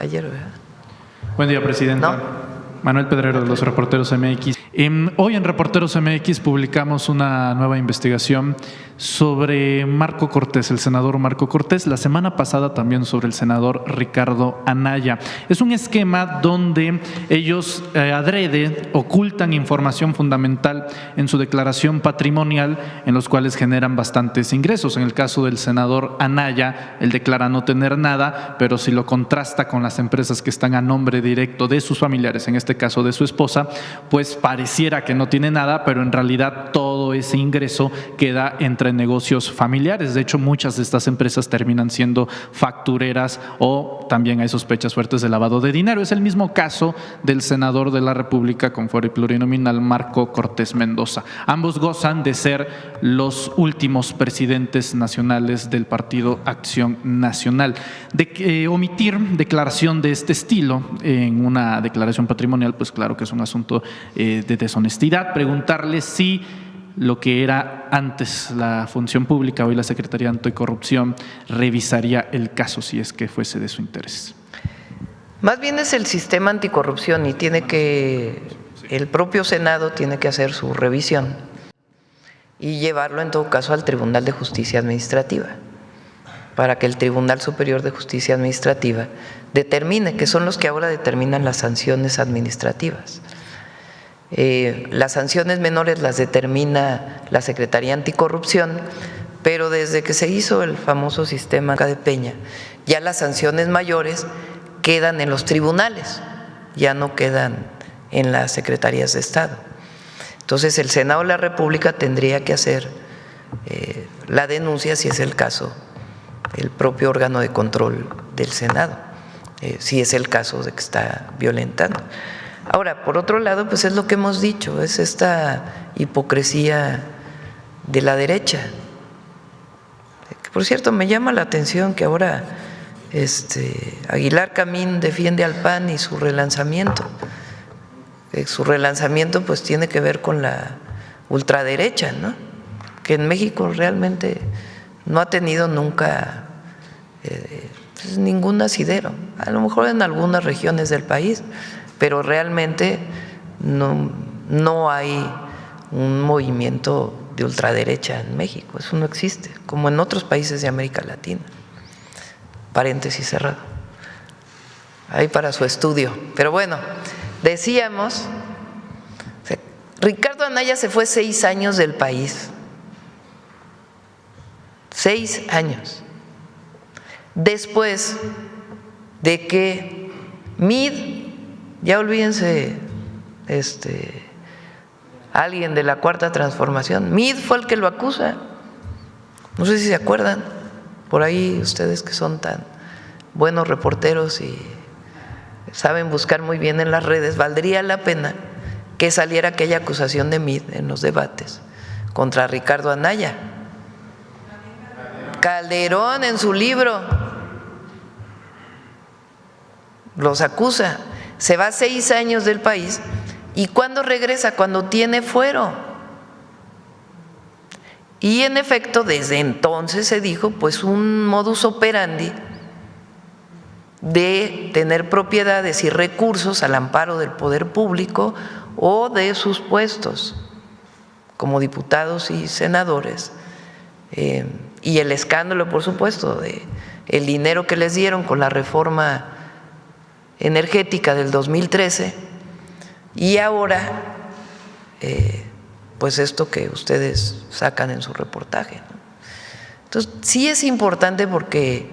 ayer, ¿verdad? Buen día, presidenta. ¿No? Manuel Pedrero, de los Reporteros MX. Hoy en Reporteros MX publicamos una nueva investigación sobre Marco Cortés, el senador Marco Cortés. La semana pasada también sobre el senador Ricardo Anaya. Es un esquema donde ellos adrede ocultan información fundamental en su declaración patrimonial, en los cuales generan bastantes ingresos. En el caso del senador Anaya, él declara no tener nada, pero si lo contrasta con las empresas que están a nombre directo de sus familiares, en este caso de su esposa, pues pareciera que no tiene nada, pero en realidad todo ese ingreso queda entre negocios familiares. De hecho, muchas de estas empresas terminan siendo factureras o también hay sospechas fuertes de lavado de dinero. Es el mismo caso del senador de la República con fuero y plurinominal Marco Cortés Mendoza. Ambos gozan de ser los últimos presidentes nacionales del Partido Acción Nacional. Omitir declaración de este estilo en una declaración patrimonial, pues claro que es un asunto de deshonestidad. Preguntarle si lo que era antes la función pública, hoy la Secretaría Anticorrupción, revisaría el caso si es que fuese de su interés. Más bien es el sistema anticorrupción y el propio Senado tiene que hacer su revisión y llevarlo en todo caso al Tribunal de Justicia Administrativa, para que el Tribunal Superior de Justicia Administrativa determine, que son los que ahora determinan las sanciones administrativas. Las sanciones menores las determina la Secretaría Anticorrupción, pero desde que se hizo el famoso sistema de Peña, ya las sanciones mayores quedan en los tribunales, ya no quedan en las secretarías de Estado. Entonces el Senado de la República tendría que hacer la denuncia, si es el caso, el propio órgano de control del Senado, si es el caso de que está violentando. Ahora, por otro lado, pues es lo que hemos dicho, es esta hipocresía de la derecha. Que, por cierto, me llama la atención que ahora Aguilar Camín defiende al PAN y su relanzamiento. Su relanzamiento pues tiene que ver con la ultraderecha, ¿no? Que en México realmente no ha tenido nunca ningún asidero, a lo mejor en algunas regiones del país, pero realmente no hay un movimiento de ultraderecha en México, eso no existe, como en otros países de América Latina. Paréntesis cerrado, ahí para su estudio. Pero bueno, decíamos, Ricardo Anaya se fue 6 años del país, 6 años, después de que MID, ya olvídense, alguien de la Cuarta Transformación, MID fue el que lo acusa, no sé si se acuerdan, por ahí ustedes que son tan buenos reporteros y saben buscar muy bien en las redes, valdría la pena que saliera aquella acusación de MID en los debates contra Ricardo Anaya. Calderón en su libro los acusa, se va 6 años del país y ¿cuándo regresa? Cuando tiene fuero. Y en efecto, desde entonces se dijo pues un modus operandi de tener propiedades y recursos al amparo del poder público o de sus puestos como diputados y senadores, y el escándalo, por supuesto, de el dinero que les dieron con la reforma energética del 2013 y ahora pues esto que ustedes sacan en su reportaje, ¿no? Entonces sí es importante porque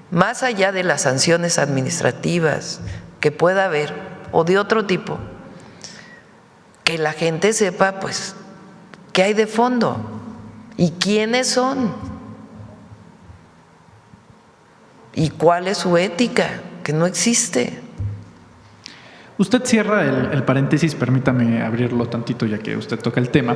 más allá de las sanciones administrativas que pueda haber o de otro tipo, que la gente sepa pues qué hay de fondo y quiénes son y cuál es su ética, que no existe. Usted cierra el paréntesis, permítame abrirlo tantito ya que usted toca el tema.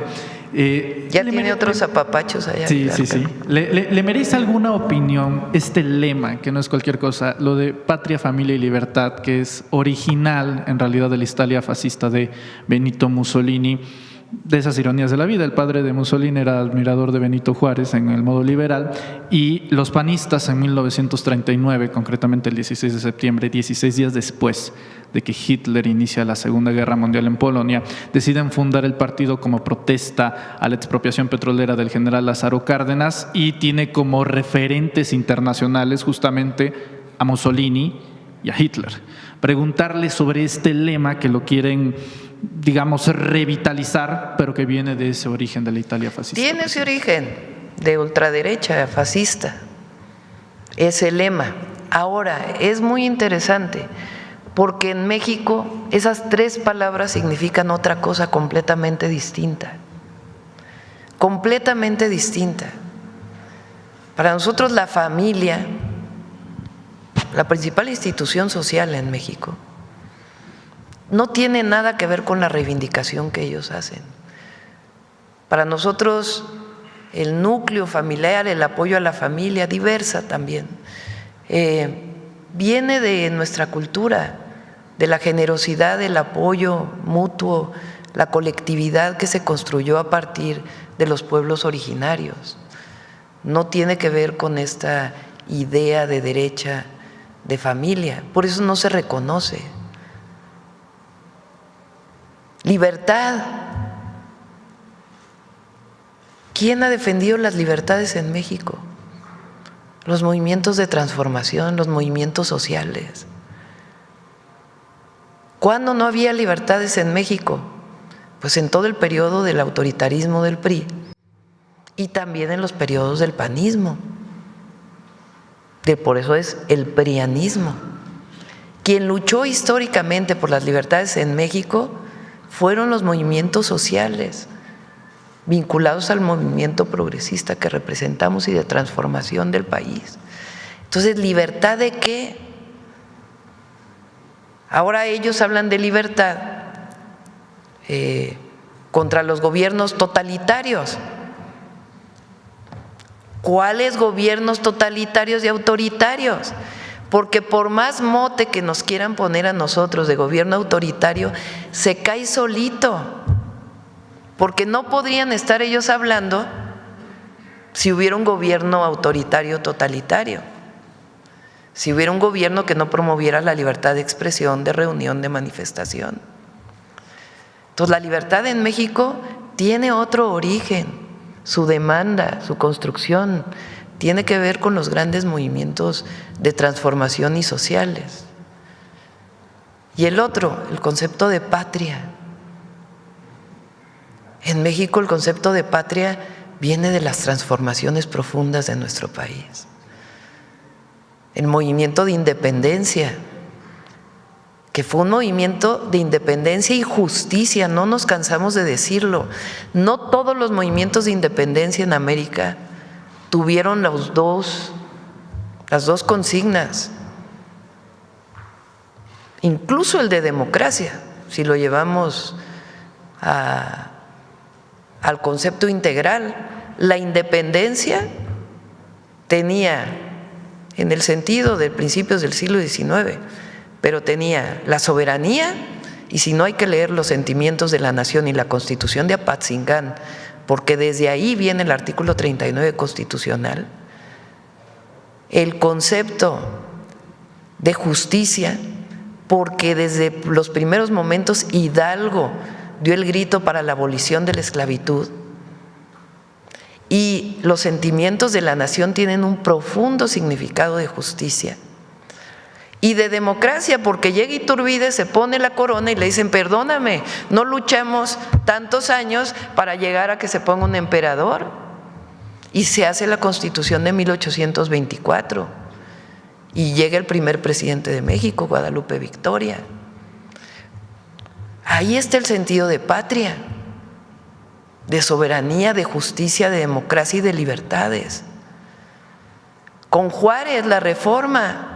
Ya tiene otros apapachos allá. Sí, claro, sí. ¿Le merece alguna opinión este lema, que no es cualquier cosa, lo de patria, familia y libertad, que es original en realidad de la Italia fascista de Benito Mussolini? de esas ironías de la vida. El padre de Mussolini era admirador de Benito Juárez en el modo liberal, y los panistas en 1939, concretamente el 16 de septiembre, 16 días después de que Hitler inicia la Segunda Guerra Mundial en Polonia, deciden fundar el partido como protesta a la expropiación petrolera del general Lázaro Cárdenas, y tiene como referentes internacionales justamente a Mussolini y a Hitler. Preguntarle sobre este lema que lo quieren, digamos, revitalizar, pero que viene de ese origen de la Italia fascista. Tiene ese origen de ultraderecha fascista, ese lema. Ahora, es muy interesante porque en México esas tres palabras significan otra cosa completamente distinta. Completamente distinta. Para nosotros la familia, la principal institución social en México, no tiene nada que ver con la reivindicación que ellos hacen. Para nosotros el núcleo familiar, el apoyo a la familia, diversa también, viene de nuestra cultura, de la generosidad, del apoyo mutuo, la colectividad que se construyó a partir de los pueblos originarios. No tiene que ver con esta idea de derecha de familia, por eso no se reconoce. Libertad. ¿Quién ha defendido las libertades en México? Los movimientos de transformación, los movimientos sociales. ¿Cuándo no había libertades en México? Pues en todo el periodo del autoritarismo del PRI y también en los periodos del panismo. Por eso es el prianismo. Quien luchó históricamente por las libertades en México fueron los movimientos sociales vinculados al movimiento progresista que representamos y de transformación del país. Entonces, ¿libertad de qué? Ahora ellos hablan de libertad contra los gobiernos totalitarios. ¿Cuáles gobiernos totalitarios y autoritarios? Porque por más mote que nos quieran poner a nosotros de gobierno autoritario, se cae solito, porque no podrían estar ellos hablando si hubiera un gobierno autoritario totalitario, si hubiera un gobierno que no promoviera la libertad de expresión, de reunión, de manifestación. Entonces, la libertad en México tiene otro origen, su demanda, su construcción, tiene que ver con los grandes movimientos de transformación y sociales. Y el otro, el concepto de patria. En México el concepto de patria viene de las transformaciones profundas de nuestro país. El movimiento de independencia, que fue un movimiento de independencia y justicia, no nos cansamos de decirlo. No todos los movimientos de independencia en América tuvieron las dos consignas. Incluso el de democracia, si lo llevamos al concepto integral, la independencia tenía, en el sentido de principios del siglo XIX, pero tenía la soberanía, y si no hay que leer los sentimientos de la nación y la Constitución de Apatzingán, porque desde ahí viene el artículo 39 constitucional, el concepto de justicia, porque desde los primeros momentos Hidalgo dio el grito para la abolición de la esclavitud, y los sentimientos de la nación tienen un profundo significado de justicia y de democracia, porque llega Iturbide, se pone la corona y le dicen: perdóname, no luchamos tantos años para llegar a que se ponga un emperador, y se hace la Constitución de 1824 y llega el primer presidente de México, Guadalupe Victoria. Ahí está el sentido de patria, de soberanía, de justicia, de democracia y de libertades. Con Juárez, la Reforma.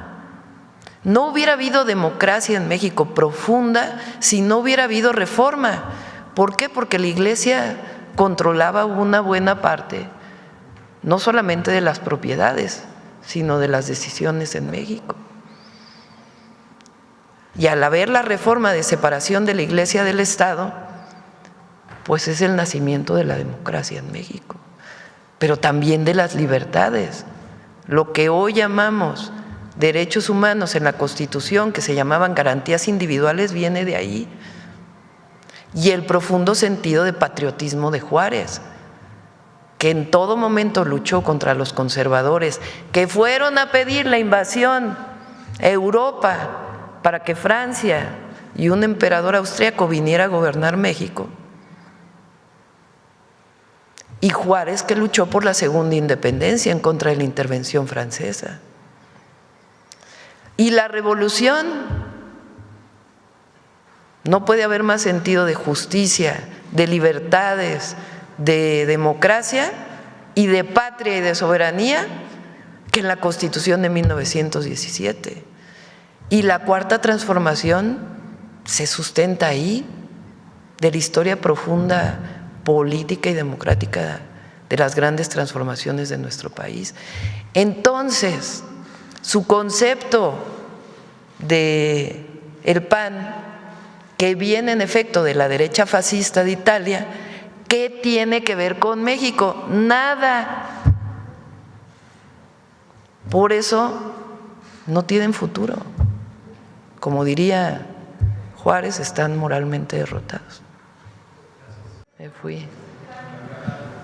No hubiera habido democracia en México profunda si no hubiera habido reforma. ¿Por qué? Porque la Iglesia controlaba una buena parte, no solamente de las propiedades, sino de las decisiones en México. Y al haber la reforma de separación de la Iglesia del Estado, pues es el nacimiento de la democracia en México, pero también de las libertades. Lo que hoy llamamos derechos humanos en la Constitución, que se llamaban garantías individuales, viene de ahí. Y el profundo sentido de patriotismo de Juárez, que en todo momento luchó contra los conservadores, que fueron a pedir la invasión a Europa para que Francia y un emperador austríaco viniera a gobernar México. Y Juárez, que luchó por la segunda independencia en contra de la intervención francesa. Y la revolución, no puede haber más sentido de justicia, de libertades, de democracia y de patria y de soberanía que en la Constitución de 1917. Y la cuarta transformación se sustenta ahí, de la historia profunda política y democrática de las grandes transformaciones de nuestro país. Entonces, su concepto de el PAN, que viene en efecto de la derecha fascista de Italia, ¿qué tiene que ver con México? Nada. Por eso no tienen futuro. Como diría Juárez, están moralmente derrotados. Me fui.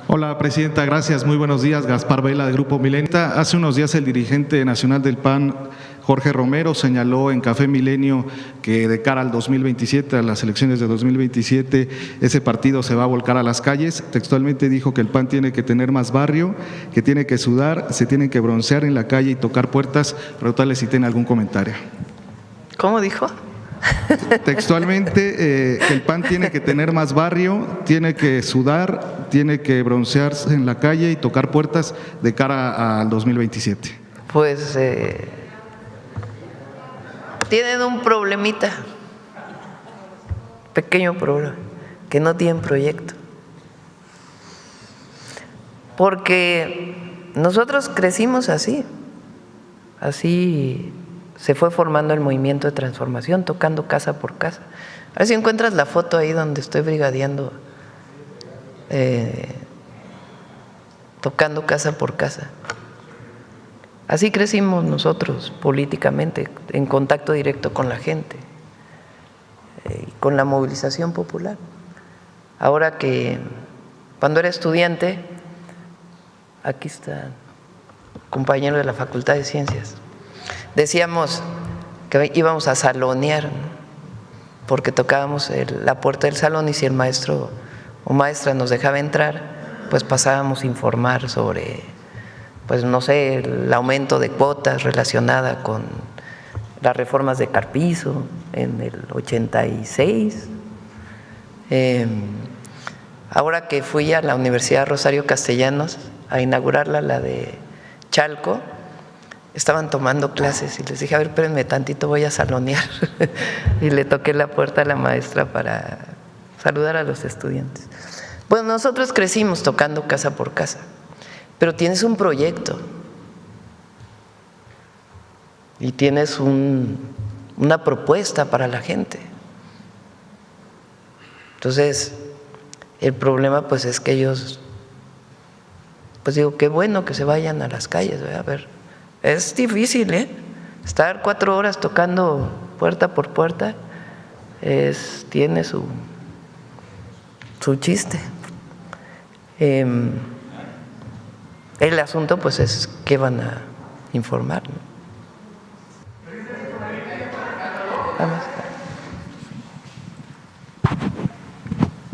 Hola, presidenta, gracias. Muy buenos días. Gaspar Vela, de Grupo Milenta. Hace unos días el dirigente nacional del PAN, Jorge Romero, señaló en Café Milenio que de cara al 2027, a las elecciones de 2027, ese partido se va a volcar a las calles. Textualmente dijo que el PAN tiene que tener más barrio, que tiene que sudar, se tienen que broncear en la calle y tocar puertas. Preguntarle si tiene algún comentario. ¿Cómo dijo? Textualmente, que el PAN tiene que tener más barrio, tiene que sudar, tiene que broncearse en la calle y tocar puertas de cara al 2027. Pues tienen un problemita, pequeño problema, que no tienen proyecto. Porque nosotros crecimos así se fue formando el movimiento de transformación, tocando casa por casa. A ver si encuentras la foto ahí donde estoy brigadeando, tocando casa por casa. Así crecimos nosotros políticamente, en contacto directo con la gente, con la movilización popular. Ahora que, cuando era estudiante, aquí está, compañero de la Facultad de Ciencias, decíamos que íbamos a salonear, ¿no? Porque tocábamos la puerta del salón y si el maestro o maestra nos dejaba entrar, pues pasábamos a informar sobre, pues no sé, el aumento de cuotas relacionada con las reformas de Carpizo en el 86. Ahora que fui a la Universidad Rosario Castellanos a inaugurarla, la de Chalco, estaban tomando clases y les dije, a ver, espérenme tantito, voy a salonear. Y le toqué la puerta a la maestra para saludar a los estudiantes. Pues nosotros crecimos tocando casa por casa, pero tienes un proyecto y tienes una propuesta para la gente. Entonces, el problema pues es que ellos, pues digo, qué bueno que se vayan a las calles, ¿verdad? A ver. Es difícil, estar 4 horas tocando puerta por puerta, tiene su chiste. El asunto pues es qué van a informar, ¿no? Vamos.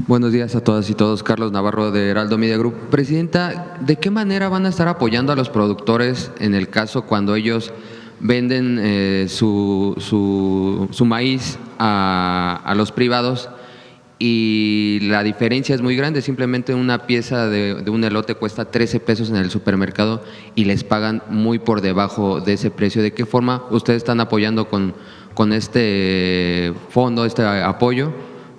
Buenos días a todas y todos. Carlos Navarro, de Heraldo Media Group. Presidenta, ¿de qué manera van a estar apoyando a los productores en el caso cuando ellos venden su maíz a los privados y la diferencia es muy grande? Simplemente una pieza de un elote cuesta 13 pesos en el supermercado y les pagan muy por debajo de ese precio. ¿De qué forma ustedes están apoyando con este fondo, este apoyo?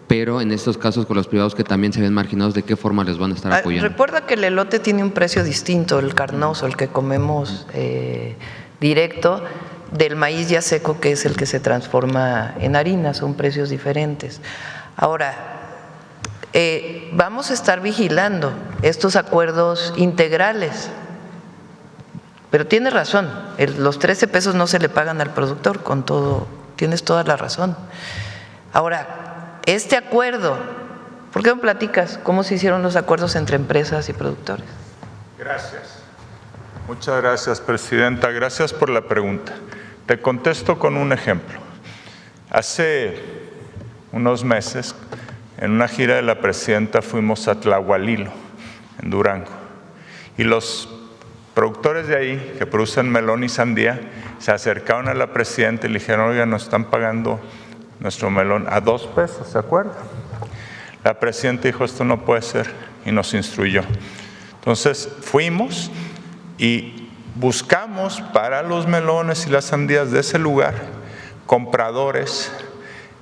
Pero en estos casos con los privados que también se ven marginados, ¿de qué forma les van a estar apoyando? Recuerda que el elote tiene un precio distinto, el carnoso, el que comemos directo, del maíz ya seco, que es el que se transforma en harina, son precios diferentes. Ahora, Vamos a estar vigilando estos acuerdos integrales. Pero tiene razón, los 13 pesos no se le pagan al productor, con todo, tienes toda la razón. Ahora, este acuerdo, ¿por qué no platicas cómo se hicieron los acuerdos entre empresas y productores? Gracias. Muchas gracias, Presidenta. Gracias por la pregunta. Te contesto con un ejemplo. Hace unos meses, en una gira de la Presidenta, fuimos a Tlahualilo, en Durango, y los productores de ahí, que producen melón y sandía, se acercaron a la Presidenta y le dijeron: oiga, nos están pagando nuestro melón a 2 pesos, ¿se acuerdan? La Presidenta dijo: esto no puede ser, y nos instruyó. Entonces fuimos y buscamos para los melones y las sandías de ese lugar compradores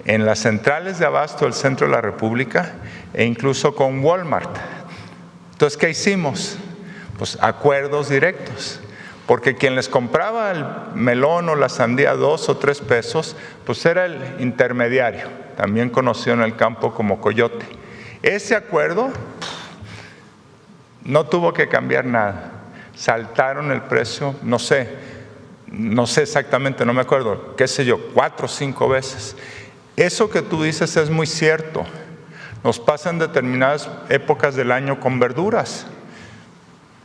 en las centrales de abasto del centro de la República e incluso con Walmart. Entonces, ¿qué hicimos? Pues acuerdos directos, porque quien les compraba el melón o la sandía a 2 o 3 pesos, pues era el intermediario, también conocido en el campo como coyote. Ese acuerdo no tuvo que cambiar nada, saltaron el precio, no sé exactamente, no me acuerdo, qué sé yo, 4 o 5 veces. Eso que tú dices es muy cierto, nos pasa en determinadas épocas del año con verduras.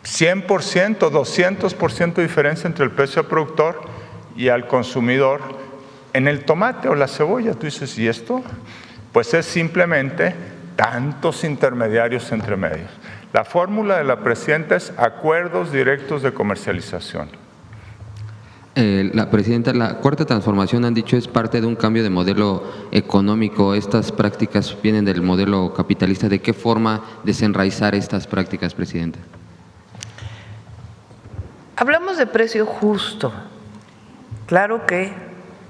100%, 200% de diferencia entre el precio al productor y al consumidor en el tomate o la cebolla. Tú dices: ¿y esto? Pues es simplemente tantos intermediarios entre medios. La fórmula de la Presidenta es acuerdos directos de comercialización. La Presidenta, la Cuarta Transformación, han dicho, es parte de un cambio de modelo económico. Estas prácticas vienen del modelo capitalista. ¿De qué forma desenraizar estas prácticas, Presidenta? Hablamos de precio justo. Claro que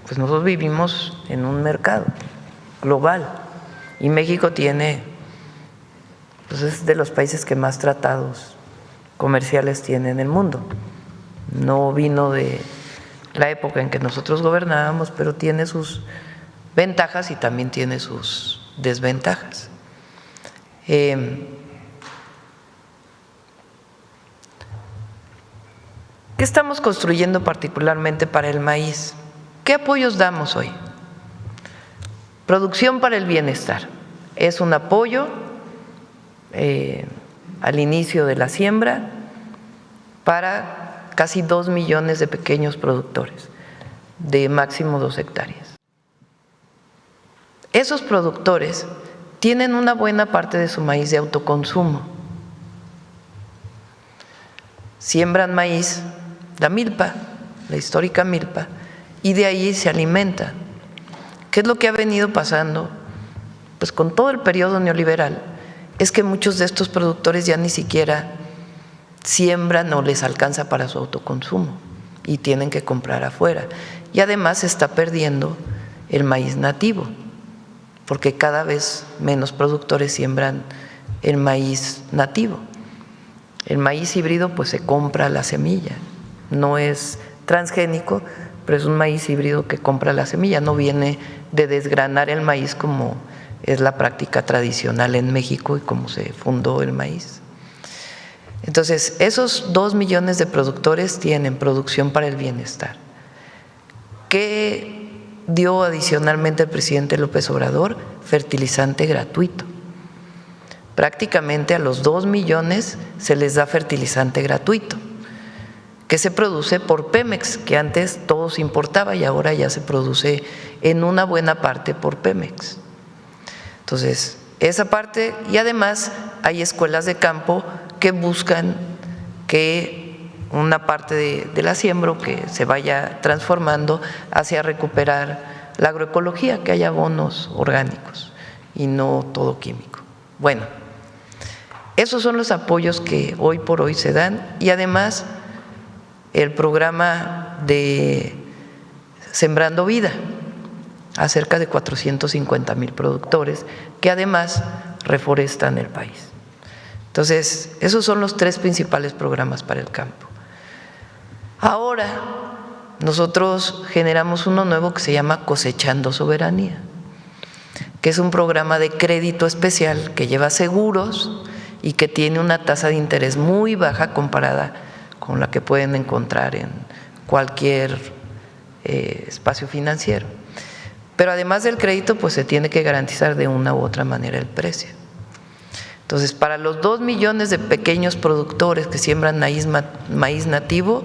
pues nosotros vivimos en un mercado global y México pues es de los países que más tratados comerciales tiene en el mundo. No vino de la época en que nosotros gobernábamos, pero tiene sus ventajas y también tiene sus desventajas. ¿Qué estamos construyendo particularmente para el maíz? ¿Qué apoyos damos hoy? Producción para el bienestar. Es un apoyo al inicio de la siembra para casi 2 millones de pequeños productores de máximo 2 hectáreas. Esos productores tienen una buena parte de su maíz de autoconsumo. Siembran maíz, la milpa, la histórica milpa, y de ahí se alimentan. ¿Qué es lo que ha venido pasando? Pues con todo el periodo neoliberal, es que muchos de estos productores ya ni siquiera siembran o les alcanza para su autoconsumo y tienen que comprar afuera. Y además se está perdiendo el maíz nativo, porque cada vez menos productores siembran el maíz nativo. El maíz híbrido pues se compra la semilla, no es transgénico, pero es un maíz híbrido que compra la semilla, no viene de desgranar el maíz como es la práctica tradicional en México y como se fundó el maíz. Entonces, esos 2 millones de productores tienen producción para el bienestar. ¿Qué dio adicionalmente el presidente López Obrador? Fertilizante gratuito. Prácticamente a los 2 millones se les da fertilizante gratuito, que se produce por Pemex, que antes todo se importaba y ahora ya se produce en una buena parte por Pemex. Entonces, esa parte, y además hay escuelas de campo que buscan que una parte de la siembra que se vaya transformando hacia recuperar la agroecología, que haya abonos orgánicos y no todo químico. Bueno, esos son los apoyos que hoy por hoy se dan y además el programa de Sembrando Vida a cerca de 450,000 productores que además reforestan el país. Entonces, esos son los 3 principales programas para el campo. Ahora, nosotros generamos uno nuevo que se llama Cosechando Soberanía. que es un programa de crédito especial que lleva seguros y que tiene una tasa de interés muy baja comparada con la que pueden encontrar en cualquier espacio financiero. Pero además del crédito, pues se tiene que garantizar de una u otra manera el precio. Entonces, para los 2 millones de pequeños productores que siembran maíz nativo,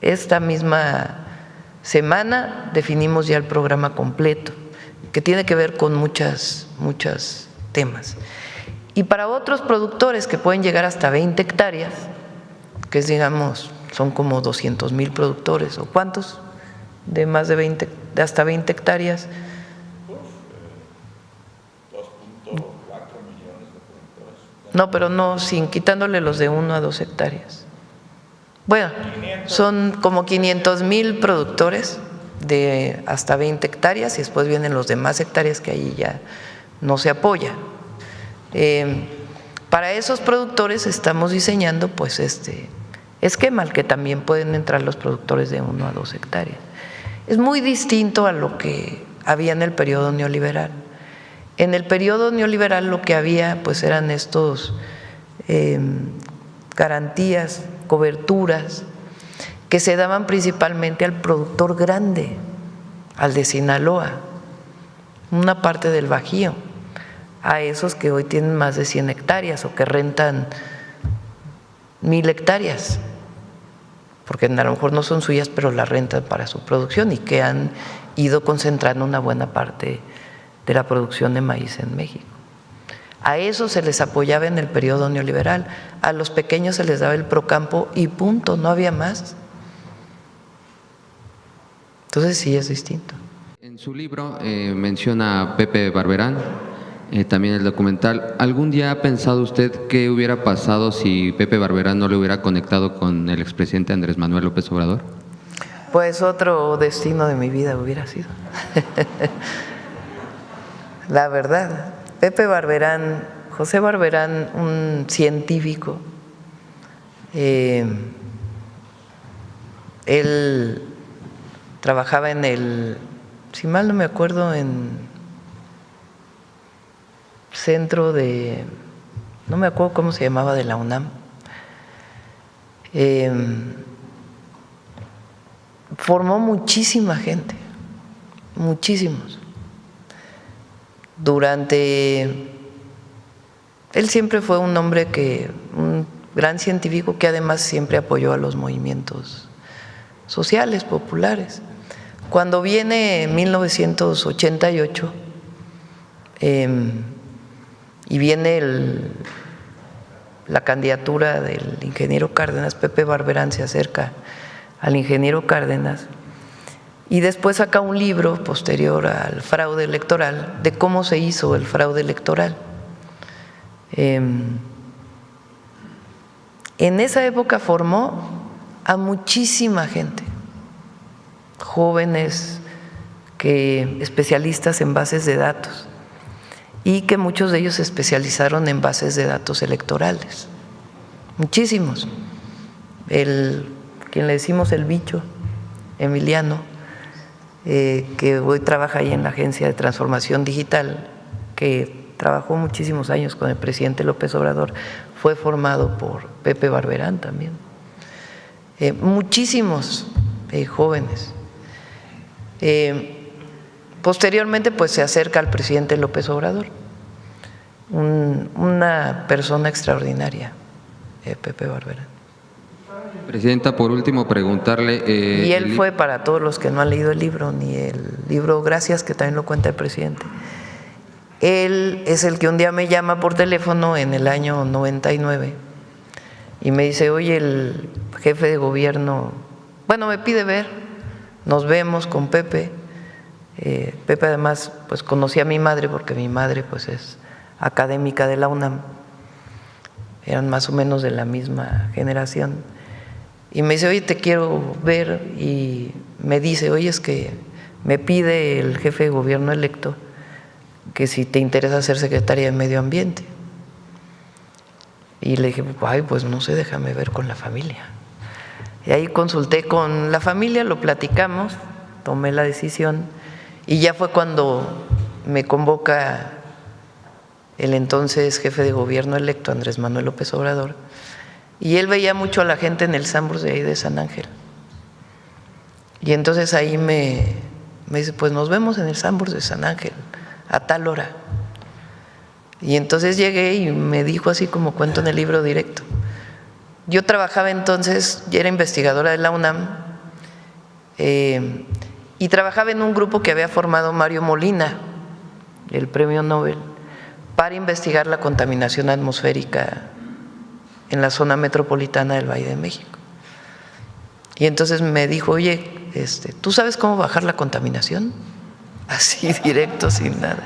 esta misma semana definimos ya el programa completo, que tiene que ver con muchos temas. Y para otros productores que pueden llegar hasta 20 hectáreas, que es, digamos, son como 200,000 productores, ¿o cuántos? De más de hasta 20 hectáreas. 2.4 millones de productores. No, pero no, sin quitándole los de 1 a 2 hectáreas. Bueno, son como 500,000 productores de hasta 20 hectáreas y después vienen los demás hectáreas que ahí ya no se apoya. Para esos productores estamos diseñando pues este esquema al que también pueden entrar los productores de 1 a 2 hectáreas. Es muy distinto a lo que había en el periodo neoliberal. En el periodo neoliberal lo que había pues eran estos garantías, coberturas que se daban principalmente al productor grande, al de Sinaloa, una parte del Bajío, a esos que hoy tienen más de 100 hectáreas o que rentan 1,000 hectáreas, porque a lo mejor no son suyas, pero las rentan para su producción y que han ido concentrando una buena parte de la producción de maíz en México. A eso se les apoyaba en el periodo neoliberal, a los pequeños se les daba el Procampo y punto, no había más. Entonces sí es distinto. En su libro menciona a Pepe Barberán, también el documental. ¿Algún día ha pensado usted qué hubiera pasado si Pepe Barberán no le hubiera conectado con el expresidente Andrés Manuel López Obrador? Pues otro destino de mi vida hubiera sido. La verdad. Pepe Barberán, José Barberán, un científico, él trabajaba en el, si mal no me acuerdo, en centro de, no me acuerdo cómo se llamaba, de la UNAM. Formó muchísima gente, muchísimos. Él siempre fue un hombre un gran científico que además siempre apoyó a los movimientos sociales, populares. Cuando viene 1988 y viene la candidatura del ingeniero Cárdenas, Pepe Barberán se acerca al ingeniero Cárdenas y después saca un libro posterior al fraude electoral de cómo se hizo el fraude electoral. En esa época formó a muchísima gente, jóvenes, especialistas en bases de datos, y que muchos de ellos se especializaron en bases de datos electorales, muchísimos. Quien le decimos el bicho, Emiliano, que hoy trabaja ahí en la Agencia de Transformación Digital, que trabajó muchísimos años con el presidente López Obrador, fue formado por Pepe Barberán también. Muchísimos jóvenes. Posteriormente, pues se acerca al presidente López Obrador, una persona extraordinaria, Pepe Barberán. Presidenta, por último, preguntarle… y él fue, para todos los que no han leído el libro, ni el libro Gracias, que también lo cuenta el presidente, él es el que un día me llama por teléfono en el año 99 y me dice: oye, el jefe de gobierno, bueno, me pide ver, nos vemos con Pepe. Pepe además pues conocía a mi madre, porque mi madre pues es académica de la UNAM, eran más o menos de la misma generación, y me dice: oye, te quiero ver, y me dice: oye, es que me pide el jefe de gobierno electo que si te interesa ser secretaria de Medio Ambiente. Y le dije: ay, pues no sé, déjame ver con la familia. Y ahí consulté con la familia, lo platicamos, tomé la decisión Y ya fue cuando me convoca el entonces jefe de gobierno electo, Andrés Manuel López Obrador, y él veía mucho a la gente en el Sanborns de ahí de San Ángel. Y entonces ahí me dice, pues nos vemos en el Sanborns de San Ángel a tal hora. Y entonces llegué y me dijo así como cuento en el libro directo. Yo trabajaba entonces, ya era investigadora de la UNAM, y trabajaba en un grupo que había formado Mario Molina, el premio Nobel, para investigar la contaminación atmosférica en la zona metropolitana del Valle de México. Y entonces me dijo, oye, ¿tú sabes cómo bajar la contaminación? Así directo, sin nada.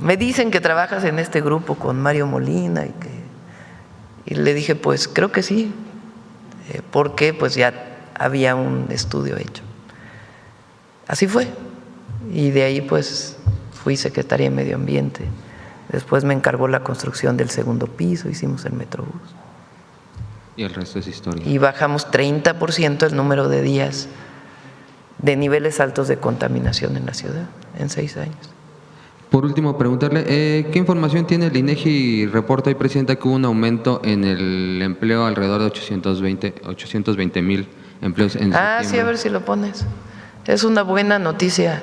Me dicen que trabajas en este grupo con Mario Molina y le dije, pues creo que sí, porque pues ya había un estudio hecho. Así fue. Y de ahí pues fui secretaria de Medio Ambiente. Después me encargó la construcción del segundo piso, hicimos el Metrobús. Y el resto es historia. Y bajamos 30% el número de días de niveles altos de contaminación en la ciudad en 6 años. Por último, preguntarle, ¿qué información tiene el INEGI? Reporta hoy, Presidenta, que hubo un aumento en el empleo alrededor de 820,000 empleos en septiembre. Sí, a ver si lo pones. Es una buena noticia.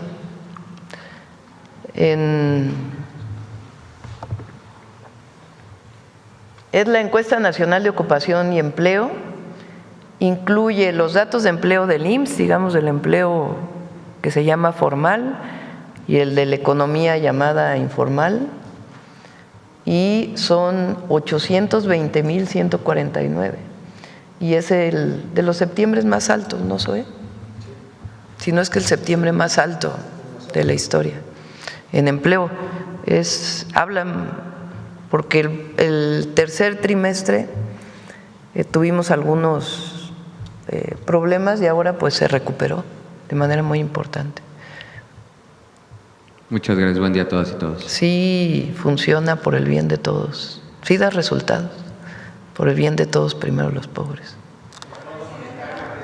Es la encuesta nacional de ocupación y empleo, incluye los datos de empleo del IMSS, digamos del empleo que se llama formal y el de la economía llamada informal, y son 820,149, y es el de los septiembres más altos, ¿no soy? Si no es que el septiembre más alto de la historia en empleo. Hablan porque el tercer trimestre tuvimos algunos problemas y ahora pues se recuperó de manera muy importante. Muchas gracias, buen día a todas y todos. Sí, funciona por el bien de todos, sí da resultados, por el bien de todos, primero los pobres.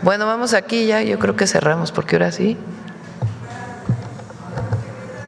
Bueno, vamos aquí ya, yo creo que cerramos, porque ahora sí.